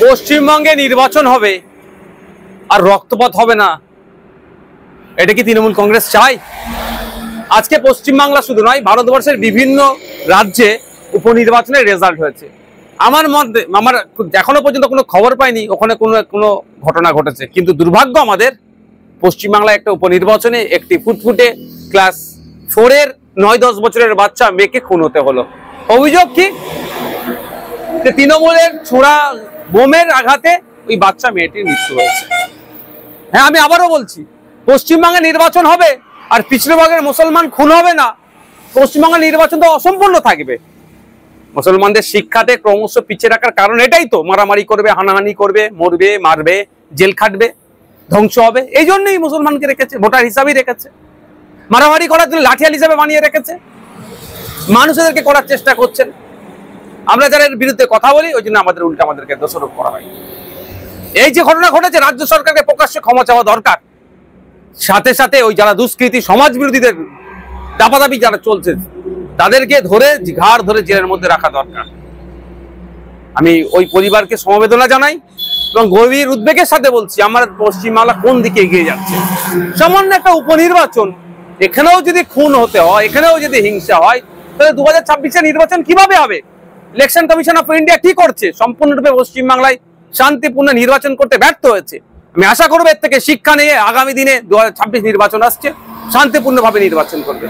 পশ্চিমবঙ্গে নির্বাচন হবে আর রক্তপাত হবে না, এটা কি তৃণমূল কংগ্রেস চায়? আজকে পশ্চিমবাংলা শুধু নয়, ভারতবর্ষের বিভিন্ন রাজ্যে উপনির্বাচনের রেজাল্ট হয়েছে। আমার এখনো পর্যন্ত কোনো খবর পাইনি ওখানে কোনো ঘটনা ঘটেছে, কিন্তু দুর্ভাগ্য আমাদের পশ্চিমবাংলায় একটা উপনির্বাচনে একটি ফুটফুটে ক্লাস 4-এর 9-10 বছরের বাচ্চা মেয়েকে খুন হতে হলো। অভিযোগ কি? যে তৃণমূলের ছোড়া বোমের আঘাতে ওই বাচ্চা মেয়েটির মৃত্যু হয়েছে। হ্যাঁ, আমি আবারও বলছি, পশ্চিমবঙ্গে নির্বাচন হবে আর পিছড়েভাগের মুসলমান খুন হবে না, পশ্চিমবঙ্গের নির্বাচন তো অসম্পূর্ণ থাকবে। মুসলমানদের শিক্ষাতে ক্রমশ পিছিয়ে রাখার কারণ এটাই তো, মারামারি করবে, হানাহানি করবে, মরবে, মারবে, জেল খাটবে, ধ্বংস হবে। এই জন্যই মুসলমানকে রেখেছে, ভোটার হিসাবেই রেখেছে। মারামারি করার জন্য লাঠিয়াল হিসাবে বানিয়ে রেখেছে, মানুষদেরকে করার চেষ্টা করছেন। আমরা যারা এর বিরুদ্ধে কথা বলি ওই জন্য আমাদেরকে দোষারোপ করা হয়। এই যে ঘটনা ঘটেছে, রাজ্য সরকারকে প্রকাশ্যে ক্ষমা চাওয়া দরকার। সাথে সাথে ওই যারা দুষ্কৃতী সমাজ বিরোধীদের দাপাদাপি যারা চলছে তাদেরকে ঘাড় ধরে জেলের মধ্যে রাখা দরকার। আমি ওই পরিবারকে সমবেদনা জানাই এবং গভীর উদ্বেগের সাথে বলছি, আমার পশ্চিমবাংলা কোন দিকে এগিয়ে যাচ্ছে। সামান্য একটা উপনির্বাচন, এখানেও যদি খুন হতে হয়, এখানেও যদি হিংসা হয়, তাহলে 2026-এর নির্বাচন কিভাবে হবে? ইলেকশন কমিশন অফ ইন্ডিয়া কি করছে? সম্পূর্ণরূপে পশ্চিমবাংলায় শান্তিপূর্ণ নির্বাচন করতে ব্যর্থ হয়েছে। আমি আশা করবো এর থেকে শিক্ষা নিয়ে আগামী দিনে 2026 নির্বাচন আসছে, শান্তিপূর্ণভাবে নির্বাচন করবে।